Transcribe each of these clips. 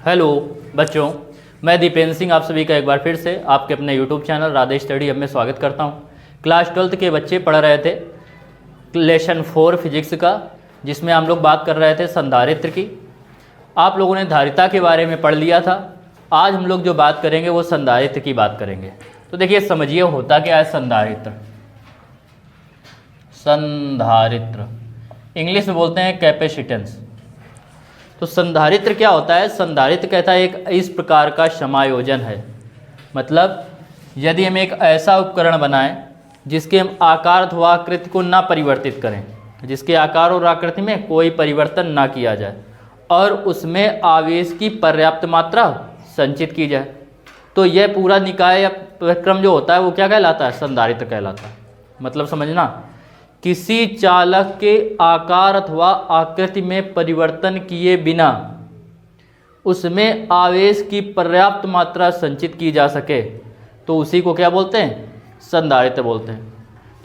Hello बच्चों, मैं दीपेंद्र सिंह आप सभी का एक बार फिर से आपके अपने YouTube channel Radhe study hub में स्वागत करता हूं। क्लास 12th के बच्चे पढ़ रहे थे लेसन 4 फिजिक्स का, जिसमें हम लोग बात कर रहे थे संधारित्र की। आप लोगों ने धारिता के बारे में पढ़ लिया था। आज हम लोग जो बात करेंगे वो संधारित्र की बात करेंगे। तो देखिए, समझिए होता क्या है संधारित्र। संधारित्र इंग्लिश में बोलते हैं कैपेसिटेंस। तो संधारित्र क्या होता है? संधारित्र कहता है एक इस प्रकार का समायोजन है। मतलब यदि हम एक ऐसा उपकरण बनाएं जिसके हम आकार अथवा आकृति को ना परिवर्तित करें, जिसके आकार और आकृति में कोई परिवर्तन ना किया जाए और उसमें आवेश की पर्याप्त मात्रा संचित की जाए, तो यह पूरा निकाय या क्रम जो होता है वो क्या कहलाता है? संधारित्र कहलाता है। मतलब समझना, किसी चालक के आकार अथवा आकृति में परिवर्तन किए बिना उसमें आवेश की पर्याप्त मात्रा संचित की जा सके तो उसी को क्या बोलते हैं? संधारित्र बोलते हैं।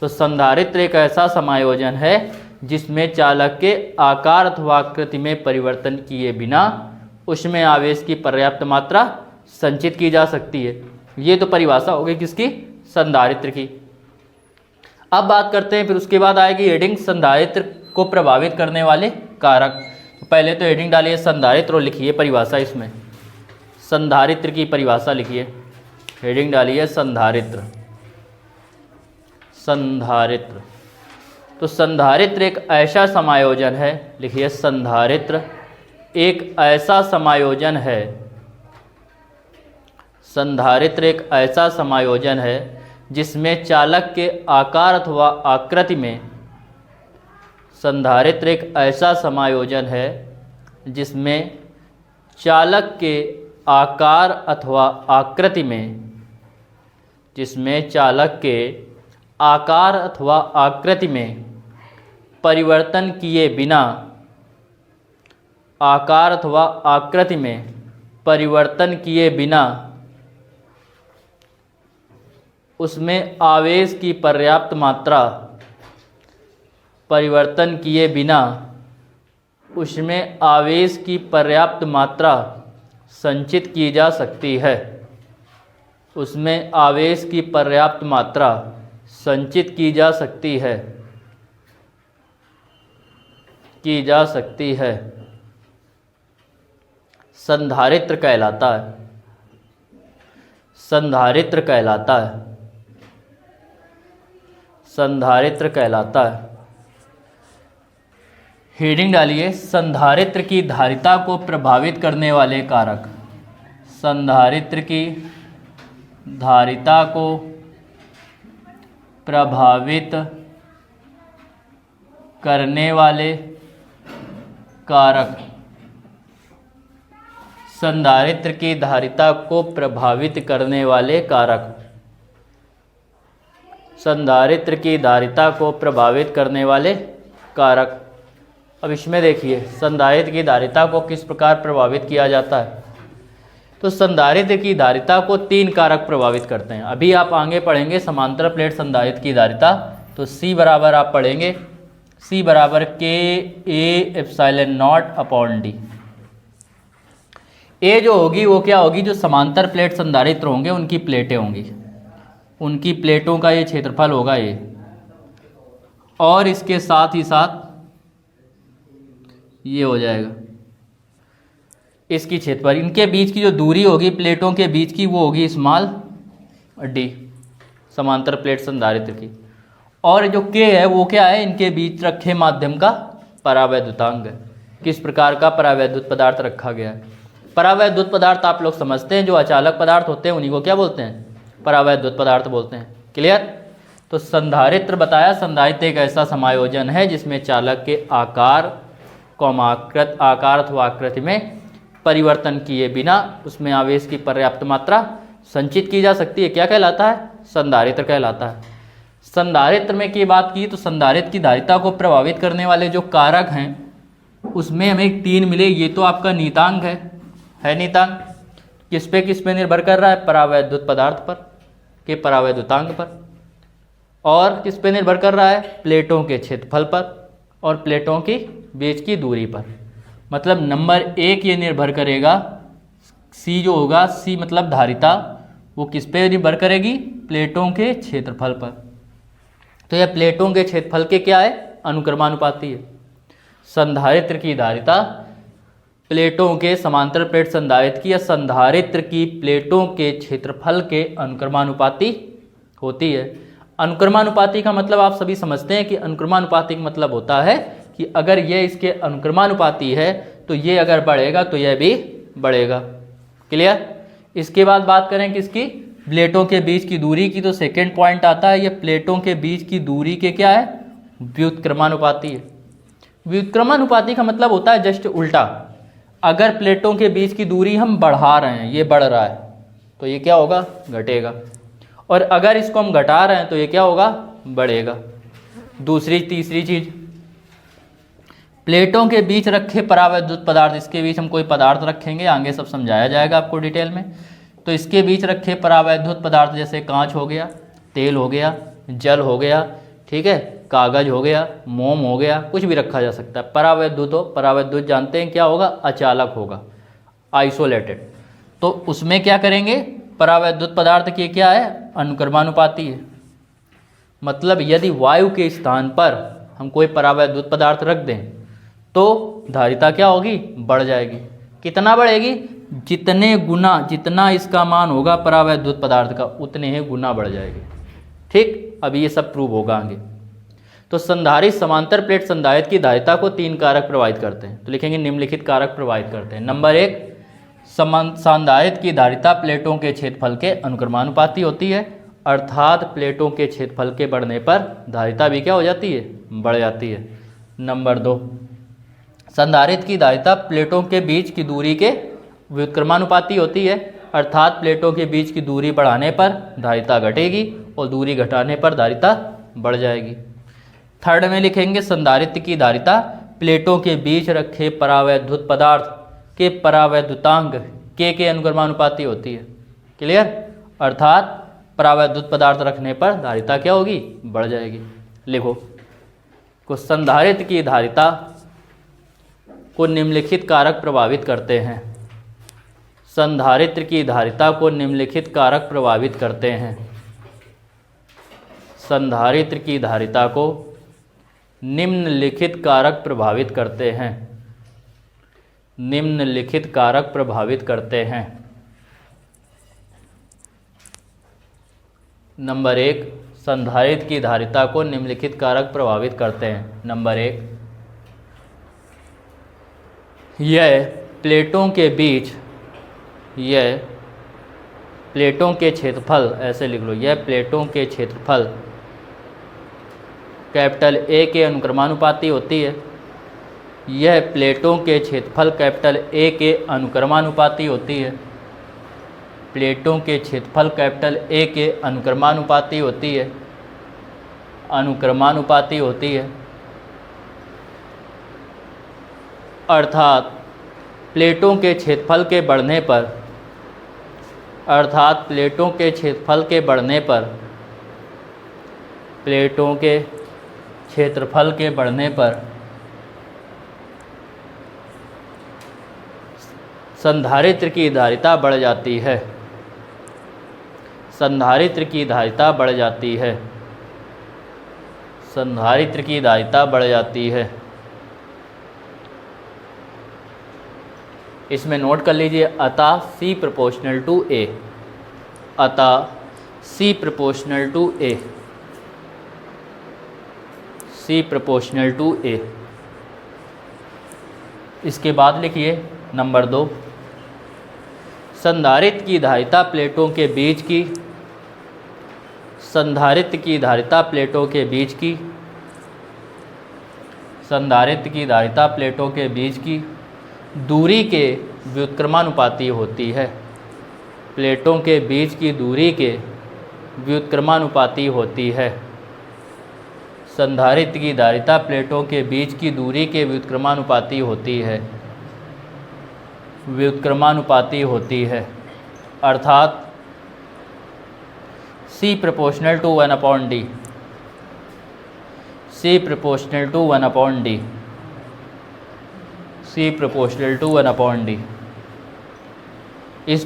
तो संधारित्र एक ऐसा समायोजन है जिसमें चालक के आकार अथवा आकृति में परिवर्तन किए बिना उसमें आवेश की पर्याप्त मात्रा संचित की जा सकती है। ये तो परिभाषा हो गई किसकी? संधारित्र की। अब बात करते हैं, फिर उसके बाद आएगी हेडिंग संधारित्र को प्रभावित करने वाले कारक। तो पहले तो हेडिंग डालिए संधारित्र और लिखिए परिभाषा। इसमें संधारित्र की परिभाषा लिखिए, हेडिंग डालिए संधारित्र। संधारित्र तो संधारित्र एक ऐसा समायोजन है, लिखिए संधारित्र एक ऐसा समायोजन है। संधारित्र एक ऐसा समायोजन है जिसमें चालक के आकार अथवा आकृति में संधारित्र एक ऐसा समायोजन है जिसमें चालक के आकार अथवा आकृति में चालक के आकार अथवा आकृति में परिवर्तन किए बिना आकार अथवा आकृति में परिवर्तन किए बिना उसमें आवेश की पर्याप्त मात्रा परिवर्तन किए बिना उसमें आवेश की पर्याप्त मात्रा संचित की जा सकती है। उसमें आवेश की पर्याप्त मात्रा संचित की जा सकती है। संधारित्र कहलाता है। संधारित्र कहलाता है। संधारित्र कहलाता है। हेडिंग डालिए संधारित्र की धारिता को प्रभावित करने वाले कारक। संधारित्र की धारिता को प्रभावित करने वाले कारक। संधारित्र की धारिता को प्रभावित करने वाले कारक। संधारित्र की धारिता को प्रभावित करने वाले कारक। अब इसमें देखिए संधारित्र की धारिता को किस प्रकार प्रभावित किया जाता है। तो संधारित्र की धारिता को 3 कारक प्रभावित करते हैं। अभी आप आगे पढ़ेंगे समांतर प्लेट संधारित्र की धारिता। तो C बराबर आप पढ़ेंगे, C बराबर KA/ε0/D। ए जो होगी वो क्या होगी? जो समांतर प्लेट संधारित्र होंगे उनकी प्लेटें होंगी, उनकी प्लेटों का ये क्षेत्रफल होगा ये, और इसके साथ ही साथ ये हो जाएगा इसकी क्षेत्रफल। इनके बीच की जो दूरी होगी प्लेटों के बीच की वो होगी स्मॉल d, समांतर प्लेट संधारित्र की। और जो k है वो क्या है? इनके बीच रखे माध्यम का परावैद्युतांक है। किस प्रकार का परावैद्युत पदार्थ रखा गया है? परावैद्युत पदार्थ आप लोग समझते हैं, जो अचालक पदार्थ होते हैं उन्हीं को क्या बोलते हैं? परावैद्युत पदार्थ बोलते हैं। क्लियर? तो संधारित्र बताया, संधारित्र एक ऐसा समायोजन है जिसमें चालक के आकार अथवा आकृति में परिवर्तन किए बिना उसमें आवेश की पर्याप्त मात्रा संचित की जा सकती है। क्या कहलाता है? संधारित्र कहलाता है। संधारित्र में की बात की तो संधारित्र की धारिता को प्रभावित करने वाले जो कारक हैं उसमें हमें 3 मिले। ये तो आपका नीतांक है नीतांक। किस पे निर्भर कर रहा है? परावैद्युत पदार्थ पर के परावैद्युतांक पर। और किस पे निर्भर कर रहा है? प्लेटों के क्षेत्रफल पर और प्लेटों की बीच की दूरी पर। मतलब नंबर 1 ये निर्भर करेगा सी जो होगा, सी मतलब धारिता, वो किस पे निर्भर करेगी? प्लेटों के क्षेत्रफल पर। तो यह प्लेटों के क्षेत्रफल के क्या है? अनुक्रमानुपाती है। संधारित्र की धारिता प्लेटों के, समांतर प्लेट संधारित्र की या संधारित्र की प्लेटों के क्षेत्रफल के अनुक्रमानुपाती होती है। अनुक्रमानुपाती का मतलब आप सभी समझते हैं कि अनुक्रमानुपाती का मतलब होता है कि अगर यह इसके अनुक्रमानुपाती है तो ये अगर बढ़ेगा तो यह भी बढ़ेगा। क्लियर? इसके बाद बात करें किसकी? प्लेटों के बीच की दूरी की। तो सेकंड पॉइंट आता है, ये प्लेटों के बीच की दूरी के क्या है? व्युत्क्रमानुपाती है। व्युत्क्रमानुपाती का मतलब होता है जस्ट उल्टा। अगर प्लेटों के बीच की दूरी हम बढ़ा रहे हैं, ये बढ़ रहा है, तो ये क्या होगा? घटेगा। और अगर इसको हम घटा रहे हैं तो ये क्या होगा? बढ़ेगा। दूसरी तीसरी चीज, प्लेटों के बीच रखे परावैद्युत पदार्थ, इसके बीच हम कोई पदार्थ रखेंगे, आगे सब समझाया जाएगा आपको डिटेल में। तो इसके बीच रखे परावैद्युत पदार्थ जैसे कांच हो गया, तेल हो गया, जल हो गया, ठीक है, कागज हो गया, मोम हो गया, कुछ भी रखा जा सकता है। परावैद्युत हो, परावैद्युत जानते हैं क्या होगा? अचालक होगा, आइसोलेटेड। तो उसमें क्या करेंगे? परावैद्युत पदार्थ की क्या है? अनुक्रमानुपाती है। मतलब यदि वायु के स्थान पर हम कोई परावैद्युत पदार्थ रख दें तो धारिता क्या होगी? बढ़ जाएगी। कितना बढ़ेगी? जितने गुना, जितना इसका मान होगा परावैद्युत पदार्थ का, उतने ही गुना बढ़ जाएगी। ठीक, अभी ये सब प्रूव होगा आगे। तो संधारित्र समांतर प्लेट संधारित्र की धारिता को 3 कारक प्रभावित करते हैं। तो लिखेंगे निम्नलिखित कारक प्रभावित करते हैं। नंबर 1, संधारित्र की धारिता प्लेटों के क्षेत्रफल के अनुक्रमानुपाती होती है, अर्थात प्लेटों के क्षेत्रफल के बढ़ने पर धारिता भी क्या हो जाती है? बढ़ जाती है। नंबर 2, संधारित्र की धारिता प्लेटों के बीच की दूरी के व्युत्क्रमानुपाती होती है, अर्थात प्लेटों के बीच की दूरी बढ़ाने पर धारिता घटेगी और दूरी घटाने पर धारिता बढ़ जाएगी। थर्ड में लिखेंगे संधारित्र की धारिता प्लेटों के बीच रखे परावैद्युत पदार्थ के परावैद्युतांक के अनुक्रमानुपाती होती है। क्लियर? अर्थात परावैद्युत पदार्थ रखने पर धारिता क्या होगी? बढ़ जाएगी। लिखो को संधारित्र की धारिता को निम्नलिखित कारक प्रभावित करते हैं। संधारित्र की धारिता को निम्नलिखित कारक प्रभावित करते हैं। संधारित्र की धारिता को निम्नलिखित कारक प्रभावित करते हैं। निम्नलिखित कारक प्रभावित करते हैं। नंबर 1, संधारित्र की धारिता को निम्नलिखित कारक प्रभावित करते हैं। नंबर 1, यह प्लेटों के बीच, यह प्लेटों के क्षेत्रफल, ऐसे लिख लो, यह प्लेटों के क्षेत्रफल कैपिटल ए के अनुक्रमानुपाती होती है। यह प्लेटों के क्षेत्रफल कैपिटल ए के अनुक्रमानुपाती होती है। प्लेटों के क्षेत्रफल कैपिटल ए के अनुक्रमानुपाती होती है। अनुक्रमानुपाती होती है, अर्थात प्लेटों के क्षेत्रफल के बढ़ने पर, अर्थात प्लेटों के क्षेत्रफल के बढ़ने पर, प्लेटों के क्षेत्रफल के बढ़ने पर संधारित्र की धारिता बढ़ जाती है। संधारित्र की धारिता बढ़ जाती है। संधारित्र की धारिता बढ़ जाती है। इसमें नोट कर लीजिए, अतः C प्रोपोर्शनल टू A, अतः C proportional to A, C proportional to A। इसके बाद लिखिए नंबर 2, संधारित्र की धारिता प्लेटों के बीच की, संधारित्र की धारिता प्लेटों के बीच की, संधारित्र की धारिता प्लेटों के बीच की दूरी के व्युत्क्रमानुपाती होती है। प्लेटों के बीच की दूरी के व्युत्क्रमानुपाती होती है। संधारित्र की धारिता प्लेटों के बीच की दूरी के व्युत्क्रमानुपाती होती है। व्युत्क्रमानुपाती होती है, अर्थात C proportional to 1/D, C proportional to 1/D, C proportional to 1/D। इस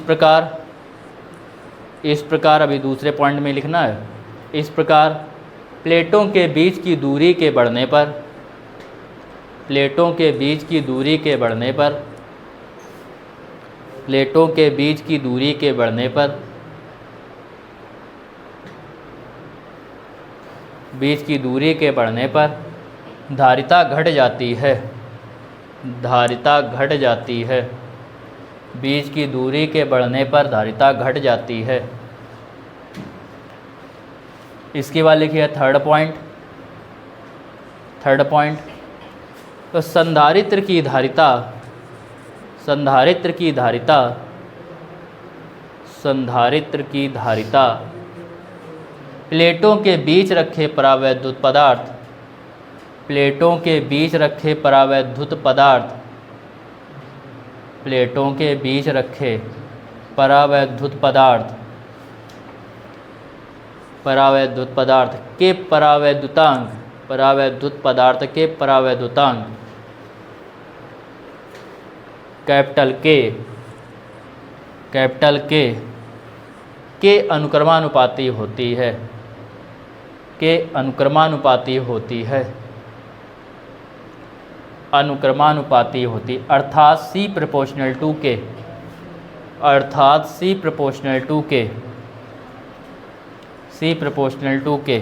प्रकार अभी दूसरे पॉइंट में लिखना है। इस प्रकार प्लेटों के बीच की दूरी के बढ़ने पर, प्लेटों के बीच की दूरी के बढ़ने पर, प्लेटों के बीच की दूरी के बढ़ने पर, बीच की दूरी के बढ़ने पर धारिता घट जाती है, धारिता घट जाती है। बीच की दूरी के बढ़ने पर धारिता घट जाती है। इसके बाद लिखिए थर्ड पॉइंट। तो संधारित्र की धारिता, संधारित्र की धारिता, संधारित्र की धारिता प्लेटों के बीच रखे परावैद्युत पदार्थ, प्लेटों के बीच रखे परावैद्युत पदार्थ, प्लेटों के बीच रखे परावैद्युत पदार्थ, परावैद्युत पदार्थ के परावैद्युतांक, परावैद्युत पदार्थ के परावैद्युतांक कैपिटल के अनुक्रमानुपाती होती है, के अनुक्रमानुपाती होती है, अनुक्रमानुपाती होती, अर्थात C प्रोपोर्शनल टू के, अर्थात C प्रोपोर्शनल टू के, C प्रोपोर्शनल टू के।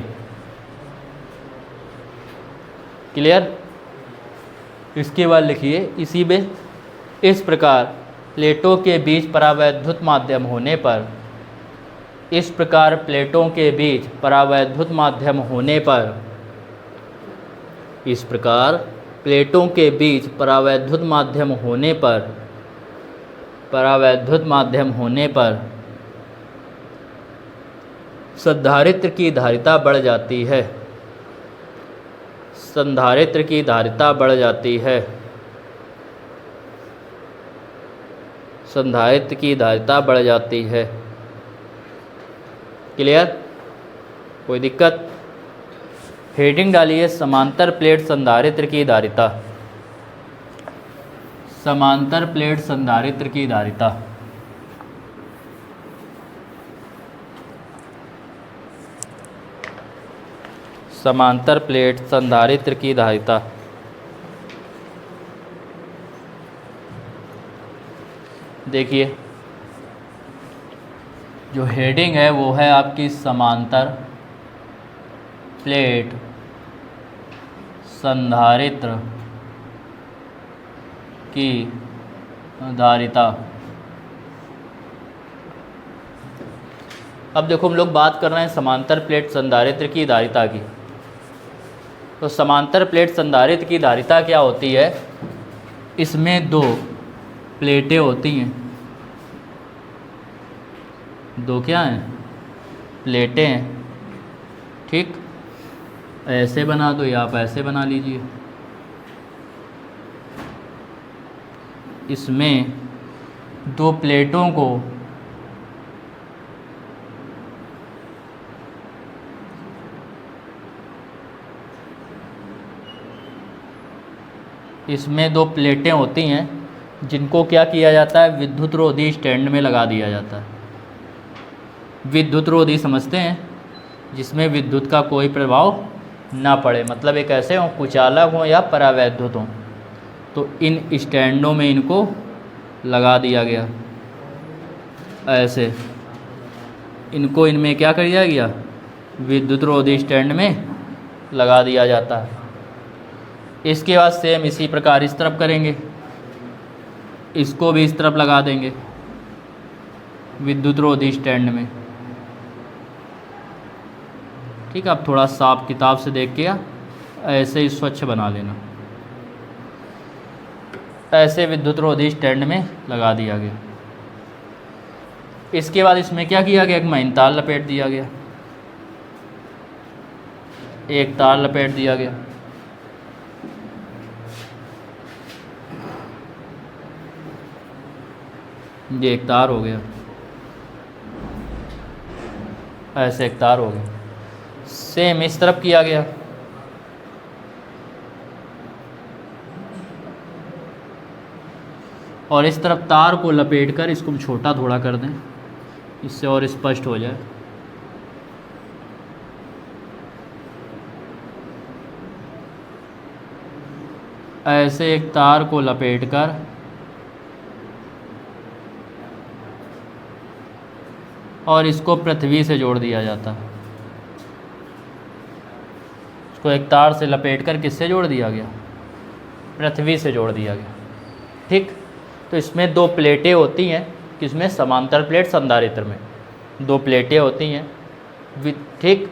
क्लियर? इसके बाद लिखिए इसी में, इस प्रकार प्लेटों के बीच परावैद्युत माध्यम होने पर, इस प्रकार प्लेटों के बीच परावैद्युत माध्यम होने पर, इस प्रकार प्लेटों के बीच परावैद्युत माध्यम होने पर, परावैद्युत माध्यम होने पर संधारित्र की धारिता बढ़ जाती है, संधारित्र की धारिता बढ़ जाती है, संधारित्र की धारिता बढ़ जाती है। क्लियर? कोई दिक्कत? हेडिंग डालिए समांतर प्लेट संधारित्र की धारिता, समांतर प्लेट संधारित्र की धारिता। समांतर प्लेट संधारित्र की धारिता। देखिए जो हेडिंग है वो है आपकी समांतर प्लेट संधारित्र की धारिता। अब देखो हम लोग बात कर रहे हैं समांतर प्लेट संधारित्र की धारिता की। तो समांतर प्लेट संधारित्र की धारिता क्या होती है? इसमें दो प्लेटें होती हैं, दो क्या हैं? प्लेटें हैं। ठीक, ऐसे बना दो या आप ऐसे बना लीजिए। इसमें दो प्लेटों को इसमें दो प्लेटें होती हैं जिनको क्या किया जाता है? विद्युत रोधी स्टैंड में लगा दिया जाता है। विद्युत रोधी समझते हैं, जिसमें विद्युत का कोई प्रभाव ना पड़े, मतलब एक ऐसे हों कुचालक हों या परावैद्युत हों। तो इन स्टैंडों में इनको लगा दिया गया ऐसे, इनको इनमें क्या कर दिया गया? विद्युत रोधी स्टैंड में लगा दिया जाता है। इसके बाद सेम इसी प्रकार इस तरफ करेंगे, इसको भी इस तरफ लगा देंगे विद्युत रोधी स्टैंड में। ठीक है, अब थोड़ा साफ किताब से देख के ऐसे ही स्वच्छ बना लेना। ऐसे विद्युत रोधी स्टैंड में लगा दिया गया। इसके बाद इसमें क्या किया गया? एक मेन तार लपेट दिया गया, एक तार लपेट दिया गया। ये एक तार हो गया, ऐसे एक तार हो गया। सेम इस तरफ किया गया, और इस तरफ तार को लपेट कर इसको हम छोटा थोड़ा कर दें, इससे और स्पष्ट हो जाए। ऐसे एक तार को लपेट कर और इसको पृथ्वी से जोड़ दिया जाता है। इसको एक तार से लपेट कर किससे जोड़ दिया गया? पृथ्वी से जोड़ दिया गया। ठीक, तो इसमें दो प्लेटें होती हैं, किसमें? समांतर प्लेट संधारित्र में दो प्लेटें होती हैं, ठीक,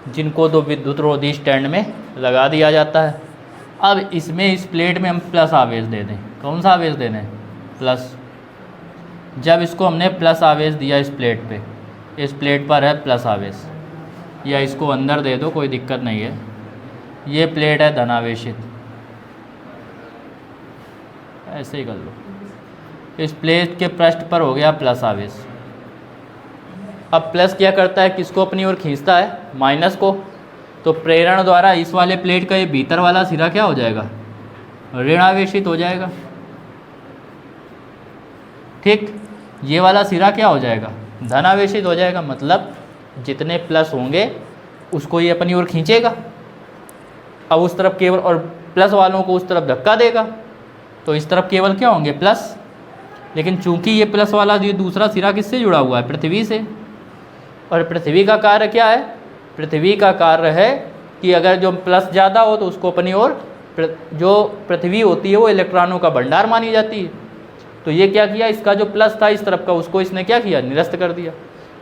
जिनको दो विद्युत रोधी स्टैंड में लगा दिया जाता है। अब इसमें इस प्लेट में हम प्लस आवेश दे दें। कौन सा आवेश देना है? प्लस। जब इसको हमने प्लस आवेश दिया इस प्लेट पे, इस प्लेट पर है प्लस आवेश, या इसको अंदर दे दो, कोई दिक्कत नहीं है। ये प्लेट है धनावेशित, ऐसे ही कर लो। इस प्लेट के पृष्ठ पर हो गया प्लस आवेश। अब प्लस क्या करता है? किसको अपनी ओर खींचता है? माइनस को। तो प्रेरण द्वारा इस वाले प्लेट का ये भीतर वाला सिरा क्या हो जाएगा? ऋणावेशित हो जाएगा। ठीक, ये वाला सिरा क्या हो जाएगा? धनावेशित हो जाएगा। मतलब जितने प्लस होंगे उसको ये अपनी ओर खींचेगा। अब उस तरफ केवल, और प्लस वालों को उस तरफ धक्का देगा, तो इस तरफ केवल क्या होंगे? प्लस। लेकिन चूंकि ये प्लस वाला ये दूसरा सिरा किससे जुड़ा हुआ है? पृथ्वी से। और पृथ्वी का कार्य क्या है? पृथ्वी का कार्य है कि अगर जो प्लस ज़्यादा हो तो उसको अपनी ओर, जो पृथ्वी होती है वो इलेक्ट्रॉनों का भंडार मानी जाती है। तो ये क्या किया? इसका जो प्लस था इस तरफ का, उसको इसने क्या किया? निरस्त कर दिया।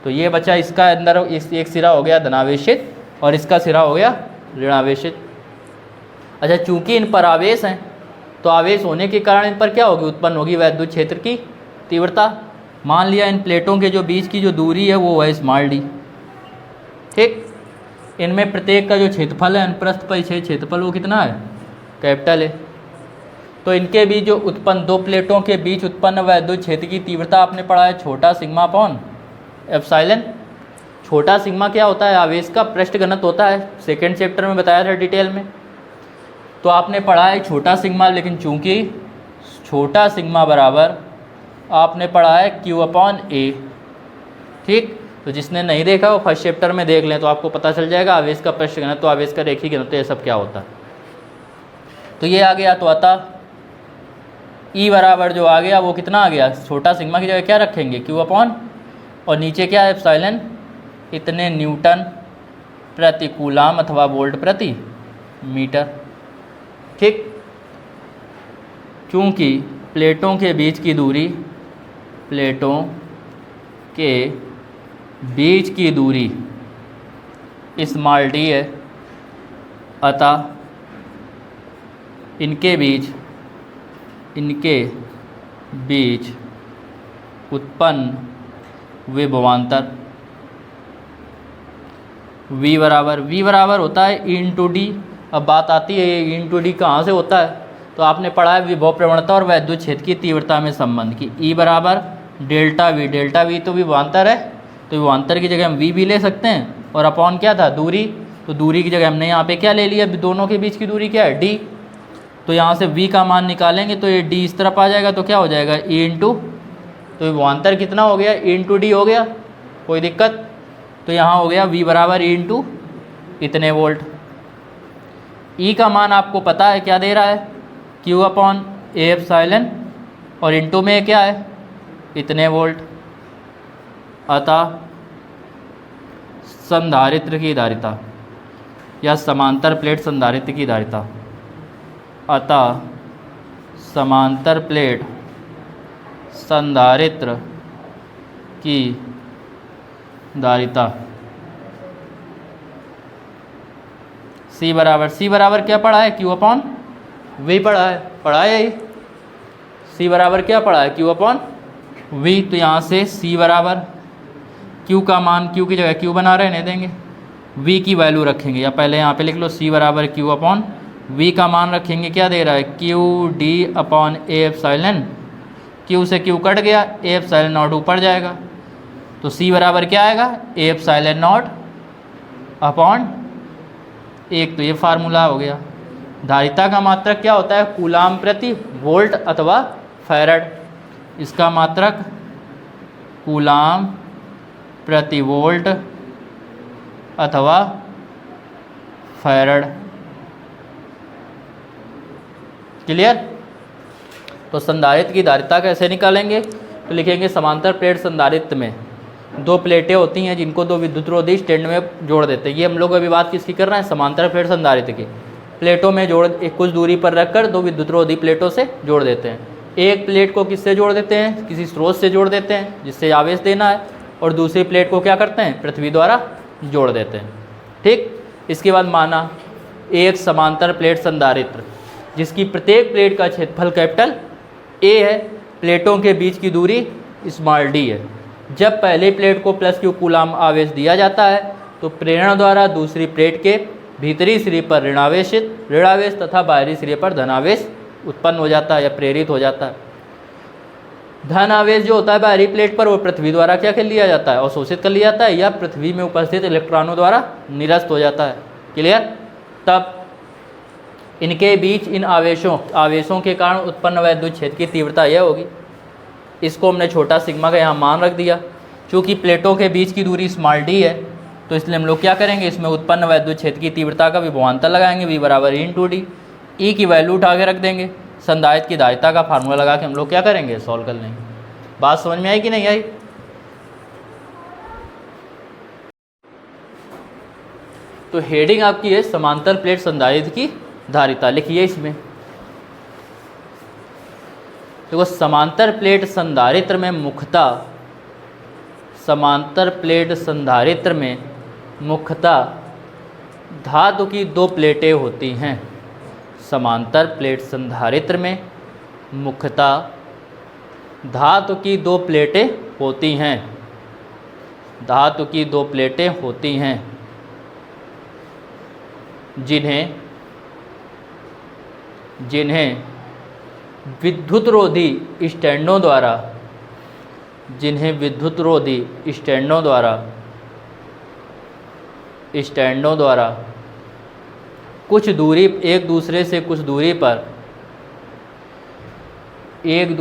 तो ये बचा इसका अंदर एक सिरा हो गया धनावेशित और इसका सिरा हो गया ऋणावेशित। अच्छा, चूंकि इन पर आवेश हैं तो आवेश होने के कारण इन पर क्या होगी? उत्पन्न होगी वैद्युत क्षेत्र की तीव्रता। मान लिया इन प्लेटों के जो बीच की जो दूरी है वो है स्मॉल डी। ठीक, इनमें प्रत्येक का जो क्षेत्रफल है अनुप्रस्थ परिच्छेद क्षेत्रफल वो कितना है? कैपिटल है। तो इनके बीच जो उत्पन्न, दो प्लेटों के बीच उत्पन्न वैद्युत क्षेत्र की तीव्रता आपने पढ़ा है छोटा सिग्मा अपॉन एप्सिलॉन। छोटा सिग्मा क्या होता है? आवेश का पृष्ठ घनत्व होता है, सेकेंड चैप्टर में बताया था डिटेल में। तो आपने पढ़ा है छोटा सिग्मा, लेकिन चूंकि छोटा सिग्मा बराबर आपने पढ़ा है क्यू अपॉन ए। ठीक, तो जिसने नहीं देखा वो फर्स्ट चैप्टर में देख लें तो आपको पता चल जाएगा आवेश का पृष्ठ घनत्व, आवेश का रेखीय घनत्व, ये सब क्या होता है। तो ये आ गया। तो अतः ई बराबर जो आ गया वो कितना आ गया? छोटा सिग्मा की जगह क्या रखेंगे? क्यू अपॉन, और नीचे क्या है? एप्सिलॉन, इतने न्यूटन प्रति कूलाम अथवा वोल्ट प्रति मीटर। ठीक, क्योंकि प्लेटों के बीच की दूरी, प्लेटों के बीच की दूरी स्मॉल डी है, अतः इनके बीच उत्पन्न विभवांतर V बराबर होता है E इंटू डी। अब बात आती है ये E इंटू डी कहाँ से होता है? तो आपने पढ़ा है विभव प्रवणता और वैद्युत क्षेत्र की तीव्रता में संबंध की। E बराबर डेल्टा वी तो विभवांतर है, तो विभवांतर की जगह हम V भी ले सकते हैं। और अपॉन क्या था? दूरी। तो दूरी की जगह हमने यहाँ पे क्या ले लिया? दोनों के बीच की दूरी क्या है? D। तो यहाँ से V का मान निकालेंगे तो ये D इस तरफ आ जाएगा, तो क्या हो जाएगा? E इंटू, तो विभवांतर कितना हो गया? E इंटू डी हो गया, कोई दिक्कत? तो यहाँ हो गया V बराबर E इंटू इतने वोल्ट। E का मान आपको पता है क्या दे रहा है? Q अपॉन ए एप्सिलॉन, और इंटू में क्या है? इतने वोल्ट। अतः संधारित्र की धारिता या समांतर प्लेट संधारित्र की धारिता, अतः समांतर प्लेट संधारित्र की धारिता C बराबर क्या पढ़ा है? Q अपॉन V पढ़ा है ये। C बराबर क्या पढ़ा है? Q upon V। तो यहाँ से C बराबर Q का मान, Q की जगह Q बना रहे, नहीं देंगे, V की वैल्यू रखेंगे, या पहले यहाँ पे लिख लो C बराबर Q अपॉन V का मान रखेंगे, क्या दे रहा है? Q D upon A epsilon. Q से Q कट गया, ए एप्सिलॉन नॉट ऊपर जाएगा, तो C बराबर क्या आएगा? A epsilon not upon 1। तो ये फार्मूला हो गया। धारिता का मात्रक क्या होता है? कूलाम प्रति वोल्ट अथवा फैरड। इसका मात्रक कूलाम प्रति वोल्ट अथवा फैरड। क्लियर? तो संधारित्र की धारिता कैसे निकालेंगे? तो लिखेंगे समांतर प्लेट संधारित्र में दो प्लेटें होती हैं जिनको दो विद्युतरोधी स्टैंड में जोड़ देते हैं। ये हम लोग अभी बात किसकी कर रहे हैं? समांतर प्लेट संधारित्र की। प्लेटों में जोड़ एक कुछ दूरी पर रखकर दो विद्युतरोधी प्लेटों से जोड़ देते हैं। एक प्लेट को किससे जोड़ देते हैं? किसी स्रोत से जोड़ देते हैं जिससे आवेश देना है, और दूसरी प्लेट को क्या करते हैं? पृथ्वी द्वारा जोड़ देते हैं। ठीक। इसके बाद माना एक समांतर प्लेट संधारित्र जिसकी प्रत्येक प्लेट का क्षेत्रफल कैपिटल ए है, प्लेटों के बीच की दूरी स्मॉल डी है। जब पहली प्लेट को प्लस क्यू कूलाम आवेश दिया जाता है तो प्रेरण द्वारा दूसरी प्लेट के भीतरी सिरे पर ऋणावेश तथा बाहरी सिरे पर धनावेश उत्पन्न हो जाता है या प्रेरित हो जाता है। धन आवेश जो होता है बाहरी प्लेट पर वो पृथ्वी द्वारा क्या कर लिया जाता है? अवशोषित कर लिया जाता है या पृथ्वी में उपस्थित इलेक्ट्रॉनों द्वारा निरस्त हो जाता है। क्लियर? तब इनके बीच इन आवेशों के कारण उत्पन्न वैद्युत क्षेत्र की तीव्रता यह होगी। इसको हमने छोटा सिग्मा का यहाँ मान रख दिया। चूँकि प्लेटों के बीच की दूरी स्मॉल डी है तो इसलिए हम लोग क्या करेंगे? इसमें उत्पन्न वैद्युत क्षेत्र की तीव्रता का विभवांतर लगाएंगे, V बराबर E/d। ई की वैल्यू उठा के रख देंगे। संधारित्र की धारिता का फार्मूला लगा के हम लोग क्या करेंगे? सॉल्व कर लेंगे। बात समझ में आई कि नहीं आई? तो हेडिंग आपकी है समांतर प्लेट संधारित्र की धारिता। लिखिए इसमें देखो, समांतर प्लेट संधारित्र में मुख्यतः धातु की दो प्लेटें होती हैं। समांतर प्लेट संधारित्र में मुख्यतः धातु की दो प्लेटें होती हैं। धातु की दो प्लेटें होती हैं जिन्हें विद्युतरोधी स्टैंडों द्वारा कुछ दूरी एक दूसरे से कुछ दूरी पर एक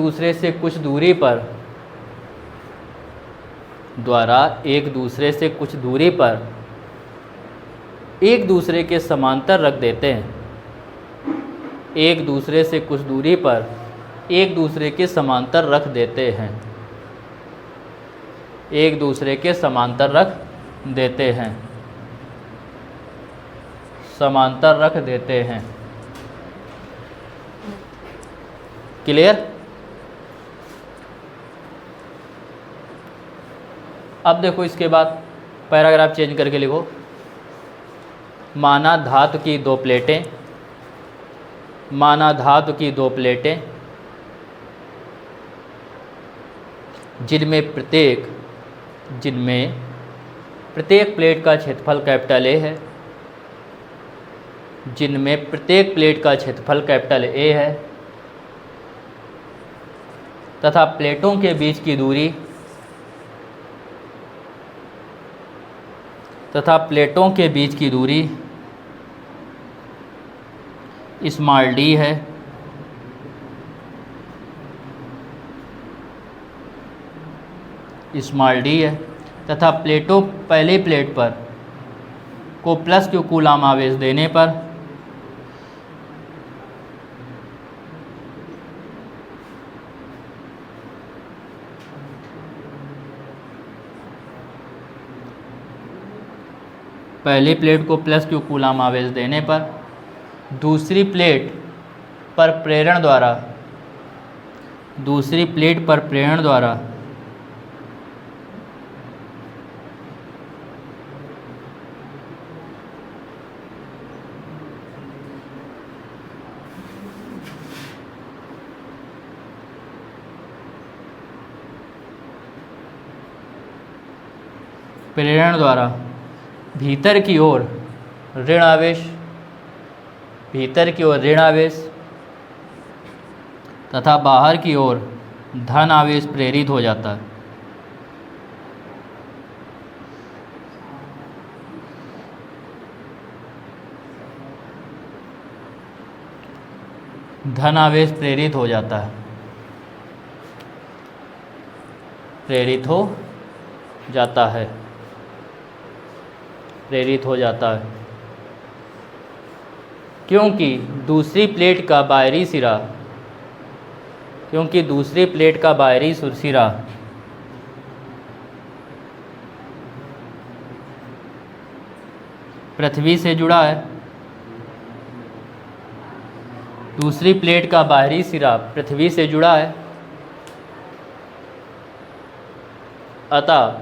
दूसरे के समांतर रख देते हैं। एक दूसरे से कुछ दूरी पर एक दूसरे के समांतर रख देते हैं। एक दूसरे के समांतर रख देते हैं। समांतर रख देते हैं। क्लियर? अब देखो इसके बाद पैराग्राफ चेंज करके लिखो। माना धातु की दो प्लेटें जिनमें प्रत्येक प्लेट का क्षेत्रफल कैपिटल ए है, तथा प्लेटों के बीच की दूरी स्मॉल डी है। तथा पहली प्लेट पर को प्लस क्यू कूलाम आवेश देने पर दूसरी प्लेट पर प्रेरण द्वारा भीतर की ओर ऋण आवेश तथा बाहर की ओर धन आवेश प्रेरित हो जाता है। प्रेरित हो जाता है, प्रेरित हो जाता है, क्योंकि दूसरी प्लेट का बाहरी सिरा, क्योंकि दूसरी प्लेट का बाहरी सिरा पृथ्वी से जुड़ा है, दूसरी प्लेट का बाहरी सिरा पृथ्वी से जुड़ा है, अतः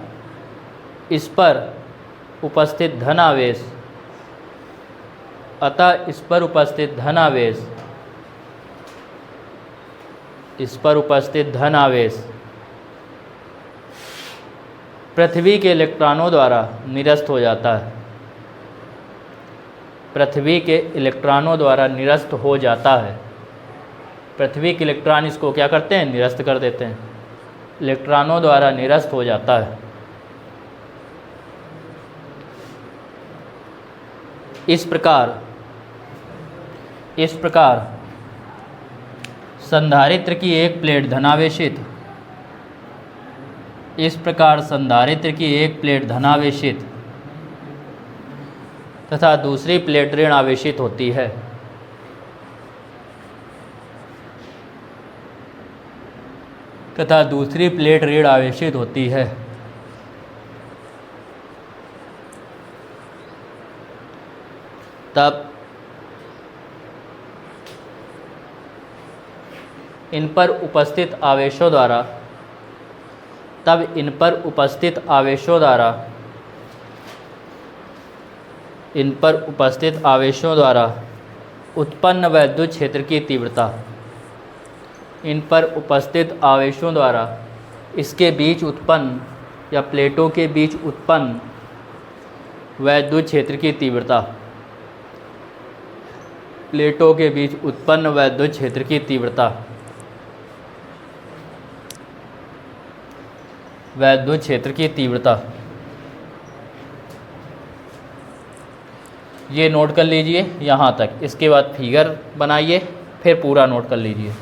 इस पर उपस्थित धन आवेश, अतः इस पर उपस्थित धन आवेश, इस पर उपस्थित धन आवेश पृथ्वी के इलेक्ट्रॉनों द्वारा निरस्त हो जाता है, पृथ्वी के इलेक्ट्रॉनों द्वारा निरस्त हो जाता है। पृथ्वी के इलेक्ट्रॉन इसको क्या करते हैं, निरस्त कर देते हैं, इलेक्ट्रॉनों द्वारा निरस्त हो जाता है। इस प्रकार संधारित्र की एक प्लेट धनावेशित, इस प्रकार संधारित्र की एक प्लेट धनावेशित तथा दूसरी प्लेट ऋण आवेशित होती है। तथा दूसरी प्लेट ऋण आवेशित होती है। तब इन पर उपस्थित आवेशों द्वारा, तब इन पर उपस्थित आवेशों द्वारा, इन पर उपस्थित आवेशों द्वारा उत्पन्न वैद्युत क्षेत्र की तीव्रता, इन पर उपस्थित आवेशों द्वारा इसके बीच उत्पन्न या प्लेटों के बीच उत्पन्न वैद्युत क्षेत्र की तीव्रता, प्लेटों के बीच उत्पन्न वैद्युत क्षेत्र की तीव्रता, वैद्युत क्षेत्र की तीव्रता, ये नोट कर लीजिए यहाँ तक। इसके बाद फिगर बनाइए, फिर पूरा नोट कर लीजिए।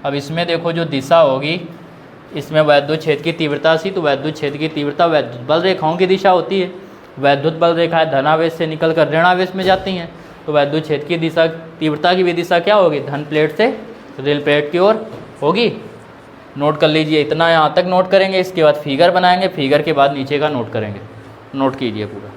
अब इसमें देखो जो दिशा होगी, इसमें वैद्युत क्षेत्र की तीव्रता सी, तो वैद्युत क्षेत्र की तीव्रता वैद्युत बल रेखाओं की दिशा होती है। वैद्युत बल रेखाएं धनावेश से निकलकर ऋणावेश में जाती हैं, तो वैद्युत क्षेत्र की दिशा, तीव्रता की भी दिशा क्या होगी, धन प्लेट से ऋण प्लेट की ओर होगी। नोट कर लीजिए, इतना यहाँ तक नोट करेंगे। इसके बाद फिगर बनाएंगे, फिगर के बाद नीचे का नोट करेंगे। नोट कीजिए पूरा।